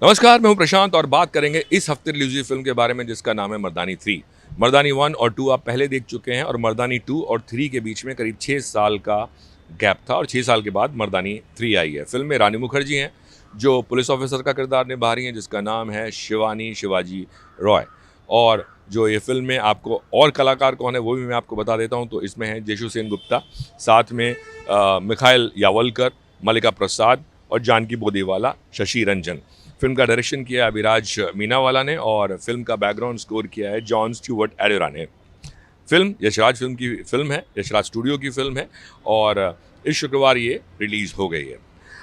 नमस्कार, मैं हूं प्रशांत और बात करेंगे इस हफ्ते रिलीज हुई फिल्म के बारे में जिसका नाम है मर्दानी 3। मर्दानी 1 और 2 आप पहले देख चुके हैं और मर्दानी 2 और 3 के बीच में करीब 6 साल का गैप था और 6 साल के बाद मर्दानी 3 आई है। फिल्म में रानी मुखर्जी हैं जो पुलिस ऑफिसर का किरदार निभा रही हैं जिसका नाम है शिवानी शिवाजी रॉय। और जो ये फिल्म में आपको और कलाकार कौन है वो भी मैं आपको बता देता हूँ। तो इसमें है जेशु सेन गुप्ता, साथ में मिखाइल यावलकर, मल्लिका प्रसाद और जानकी बोदीवाला, शशि रंजन। फिल्म का डायरेक्शन किया है अभिराज मीनावाला ने और फिल्म का बैकग्राउंड स्कोर किया है जॉन स्टीवर्ट एडोरा ने। फिल्म यशराज फिल्म की फिल्म है, यशराज स्टूडियो की फिल्म है और इस शुक्रवार ये रिलीज हो गई है।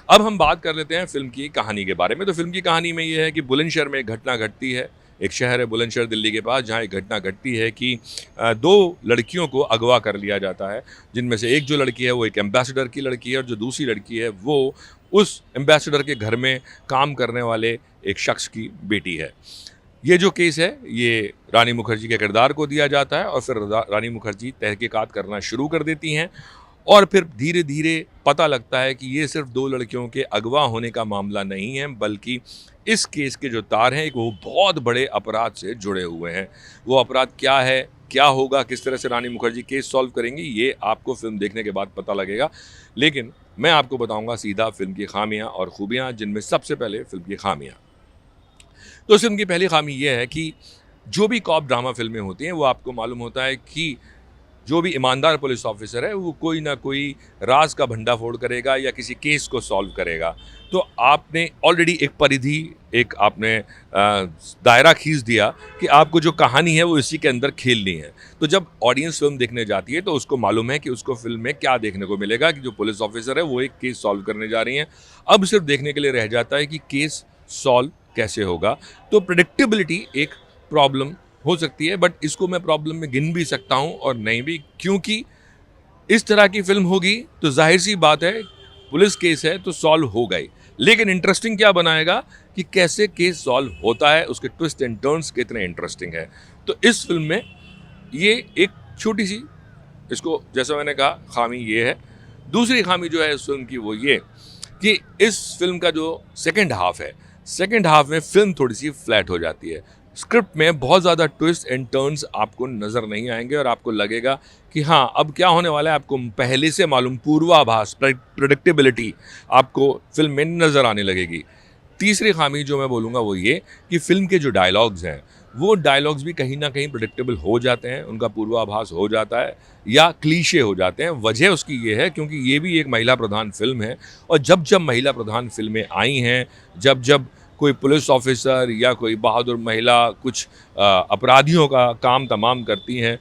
अब हम बात कर लेते हैं फिल्म की कहानी के बारे में। तो फिल्म की कहानी में ये है कि बुलंदशहर में एक घटना घटती है। एक शहर है बुलंदशहर दिल्ली के पास, जहाँ एक घटना घटती है कि दो लड़कियों को अगवा कर लिया जाता है, जिनमें से एक जो लड़की है वो एक एम्बेसडर की लड़की है और जो दूसरी लड़की है वो उस एम्बेसडर के घर में काम करने वाले एक शख्स की बेटी है। ये जो केस है ये रानी मुखर्जी के किरदार को दिया जाता है और फिर रानी मुखर्जी तहकीकात करना शुरू कर देती हैं और फिर धीरे धीरे पता लगता है कि ये सिर्फ दो लड़कियों के अगवा होने का मामला नहीं है, बल्कि इस केस के जो तार हैं एक वो बहुत बड़े अपराध से जुड़े हुए हैं। वो अपराध क्या है, क्या होगा, किस तरह से रानी मुखर्जी केस सॉल्व करेंगी, ये आपको फिल्म देखने के बाद पता लगेगा। लेकिन मैं आपको बताऊंगा सीधा फिल्म की खामियां और खूबियां, जिनमें सबसे पहले फिल्म की खामियां। तो इस फिल्म की पहली खामी यह है कि जो भी कॉप ड्रामा फिल्में होती हैं वो आपको मालूम होता है कि जो भी ईमानदार पुलिस ऑफिसर है वो कोई ना कोई राज का भंडाफोड़ करेगा या किसी केस को सॉल्व करेगा। तो आपने ऑलरेडी एक परिधि, एक आपने दायरा खींच दिया कि आपको जो कहानी है वो इसी के अंदर खेलनी है। तो जब ऑडियंस फिल्म देखने जाती है तो उसको मालूम है कि उसको फिल्म में क्या देखने को मिलेगा, कि जो पुलिस ऑफिसर है वो एक केस सॉल्व करने जा रही हैं। अब सिर्फ देखने के लिए रह जाता है कि केस सॉल्व कैसे होगा। तो प्रेडिक्टेबिलिटी एक प्रॉब्लम हो सकती है, बट इसको मैं प्रॉब्लम में गिन भी सकता हूं और नहीं भी, क्योंकि इस तरह की फिल्म होगी तो जाहिर सी बात है पुलिस केस है तो सॉल्व हो गई। लेकिन इंटरेस्टिंग क्या बनाएगा कि कैसे केस सॉल्व होता है, उसके ट्विस्ट एंड टर्न्स कितने इंटरेस्टिंग है। तो इस फिल्म में ये एक छोटी सी, इसको जैसा मैंने कहा, खामी ये है। दूसरी खामी जो है इस फिल्म की वो ये कि इस फिल्म का जो सेकेंड हाफ है, सेकेंड हाफ में फिल्म थोड़ी सी फ्लैट हो जाती है। स्क्रिप्ट में बहुत ज़्यादा ट्विस्ट एंड टर्न्स आपको नज़र नहीं आएंगे और आपको लगेगा कि हाँ अब क्या होने वाला है, आपको पहले से मालूम पूर्वाभास, प्रेडिक्टेबिलिटी आपको फिल्म में नज़र आने लगेगी। तीसरी खामी जो मैं बोलूँगा वो ये कि फिल्म के जो डायलॉग्स हैं वो डायलॉग्स भी कहीं ना कहीं प्रेडिक्टेबल हो जाते हैं, उनका पूर्वाभास हो जाता है या क्लीशे हो जाते हैं। वजह उसकी ये है क्योंकि ये भी एक महिला प्रधान फिल्म है और जब जब महिला प्रधान फिल्में आई हैं, जब जब कोई पुलिस ऑफिसर या कोई बहादुर महिला कुछ अपराधियों का काम तमाम करती हैं,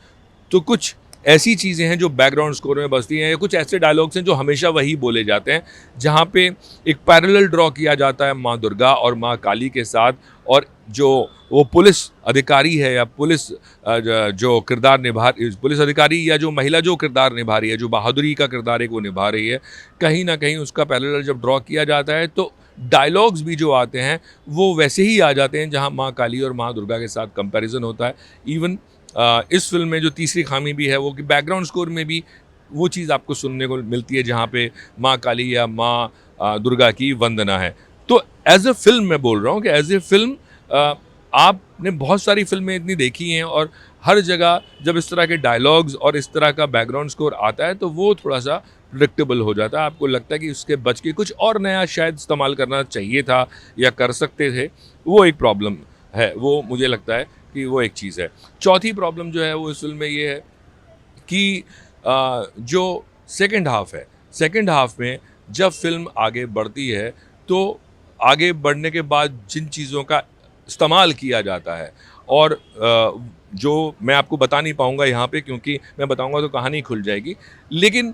तो कुछ ऐसी चीज़ें हैं जो बैकग्राउंड स्कोर में बसती हैं या कुछ ऐसे डायलॉग्स हैं जो हमेशा वही बोले जाते हैं, जहाँ पे एक पैरेलल ड्रॉ किया जाता है माँ दुर्गा और माँ काली के साथ, और जो वो पुलिस अधिकारी है या पुलिस जो किरदार निभा, पुलिस अधिकारी या जो महिला जो किरदार निभा रही है, जो बहादुरी का किरदार एक वो निभा रही है, कहीं ना कहीं उसका पैरेलल जब ड्रॉ किया जाता है तो डायलॉग्स भी जो आते हैं वो वैसे ही आ जाते हैं जहां माँ काली और माँ दुर्गा के साथ कंपैरिजन होता है। इवन इस फिल्म में जो तीसरी खामी भी है वो कि बैकग्राउंड स्कोर में भी वो चीज़ आपको सुनने को मिलती है जहाँ पे माँ काली या माँ दुर्गा की वंदना है। तो एज ए फिल्म मैं बोल रहा हूँ कि एज ए फिल्म आपने बहुत सारी फिल्में इतनी देखी हैं और हर जगह जब इस तरह के डायलॉग्स और इस तरह का बैकग्राउंड स्कोर आता है तो वो थोड़ा सा प्रेडिक्टेबल हो जाता है। आपको लगता है कि उसके बच के कुछ और नया शायद इस्तेमाल करना चाहिए था या कर सकते थे। वो एक प्रॉब्लम है, वो मुझे लगता है कि वो एक चीज़ है। चौथी प्रॉब्लम जो है वो इस फिल्म में ये है कि जो सेकंड हाफ है, सेकंड हाफ में जब फिल्म आगे बढ़ती है तो आगे बढ़ने के बाद जिन चीज़ों का इस्तेमाल किया जाता है और जो मैं आपको बता नहीं पाऊँगा यहाँ पे, क्योंकि मैं बताऊँगा तो कहानी खुल जाएगी, लेकिन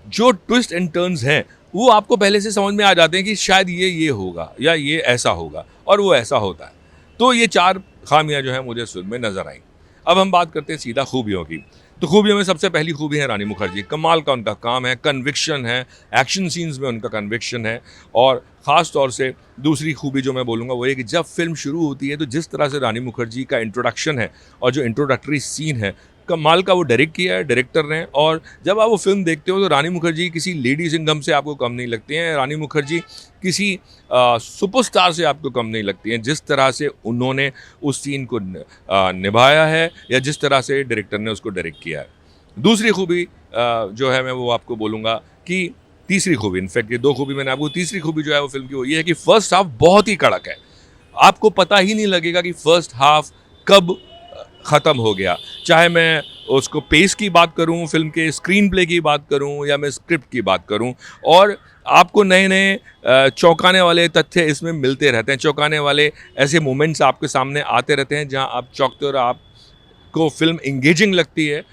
जो ट्विस्ट एंड टर्न्स हैं वो आपको पहले से समझ में आ जाते हैं कि शायद ये होगा या ये ऐसा होगा, और वो ऐसा होता है। तो ये चार खामियां जो हैं मुझे इस फिल्म में नजर आई। अब हम बात करते हैं सीधा खूबियों की। तो खूबियों में सबसे पहली खूबी है रानी मुखर्जी। कमाल का उनका काम है, कन्विक्शन है, एक्शन सीन्स में उनका कन्विक्शन है। और ख़ास तौर से दूसरी खूबी जो मैं बोलूँगा वो ये कि जब फिल्म शुरू होती है तो जिस तरह से रानी मुखर्जी का इंट्रोडक्शन है और जो इंट्रोडक्टरी सीन है कमाल का वो डायरेक्ट किया है डायरेक्टर ने। और जब आप वो फिल्म देखते हो तो रानी मुखर्जी किसी लेडी सिंघम से आपको कम नहीं लगती हैं, रानी मुखर्जी किसी सुपरस्टार से आपको कम नहीं लगती हैं। जिस तरह से उन्होंने उस सीन को निभाया है या जिस तरह से डायरेक्टर ने उसको डायरेक्ट किया है। दूसरी खूबी जो है मैं वो आपको बोलूँगा कि तीसरी खूबी, इनफैक्ट ये 2 खूबी मैंने आपको, तीसरी खूबी जो है वो फिल्म की वो ये है कि फर्स्ट हाफ बहुत ही कड़क है। आपको पता ही नहीं लगेगा कि फर्स्ट हाफ कब ख़त्म हो गया। चाहे मैं उसको पेस की बात करूं, फिल्म के स्क्रीन प्ले की बात करूं या मैं स्क्रिप्ट की बात करूं, और आपको नए नए चौंकाने वाले तथ्य इसमें मिलते रहते हैं। चौंकाने वाले ऐसे मोमेंट्स आपके सामने आते रहते हैं जहां आप चौंकते हो और आपको फिल्म इंगेजिंग लगती है।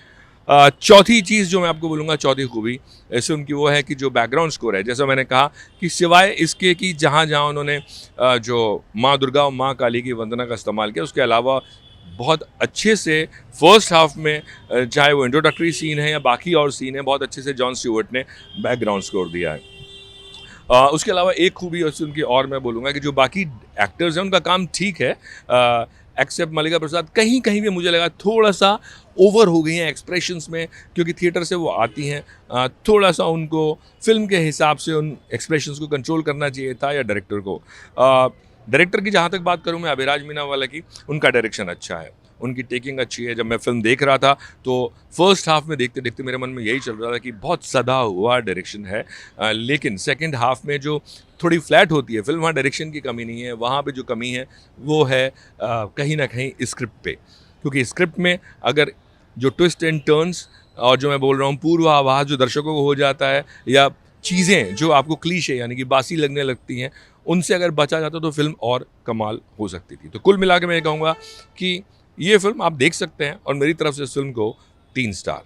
चौथी चीज़ जो मैं आपको बोलूँगा, चौथी खूबी ऐसे उनकी वो है कि जो बैकग्राउंड स्कोर है, जैसा मैंने कहा कि सिवाय इसके कि जहाँ जहाँ उन्होंने जो माँ दुर्गा और माँ काली की वंदना का इस्तेमाल किया, उसके अलावा बहुत अच्छे से फर्स्ट हाफ में चाहे वो इंट्रोडक्टरी सीन है या बाकी और सीन है, बहुत अच्छे से जॉन स्टीवर्ट ने बैकग्राउंड स्कोर दिया है। उसके अलावा एक खूबी उनकी और मैं बोलूँगा कि जो बाकी एक्टर्स हैं उनका काम ठीक है, एक्सेप्ट मल्लिका प्रसाद कहीं कहीं भी मुझे लगा थोड़ा सा ओवर हो गई हैं एक्सप्रेशंस में, क्योंकि थिएटर से वो आती हैं, थोड़ा सा उनको फिल्म के हिसाब से उन एक्सप्रेशंस को कंट्रोल करना चाहिए था, या डायरेक्टर को। डायरेक्टर की जहाँ तक बात करूँ मैं, अभिराज मीनावाला की, उनका डायरेक्शन अच्छा है, उनकी टेकिंग अच्छी है। जब मैं फिल्म देख रहा था तो फर्स्ट हाफ में देखते देखते मेरे मन में यही चल रहा था कि बहुत सधा हुआ डायरेक्शन है, लेकिन सेकंड हाफ में जो थोड़ी फ्लैट होती है फिल्म, वहाँ डायरेक्शन की कमी नहीं है, वहाँ पे जो कमी है वो है कहीं ना कहीं स्क्रिप्ट पे। क्योंकि स्क्रिप्ट में अगर जो ट्विस्ट एंड टर्न्स और जो मैं बोल रहा हूँ पूर्वाभास जो दर्शकों को हो जाता है, या चीज़ें जो आपको क्लीशे यानी कि बासी लगने लगती हैं, उनसे अगर बचा जाता तो फिल्म और कमाल हो सकती थी। तो कुल मिला के मैं ये कहूँगा कि ये फिल्म आप देख सकते हैं, और मेरी तरफ से इस फिल्म को 3 स्टार।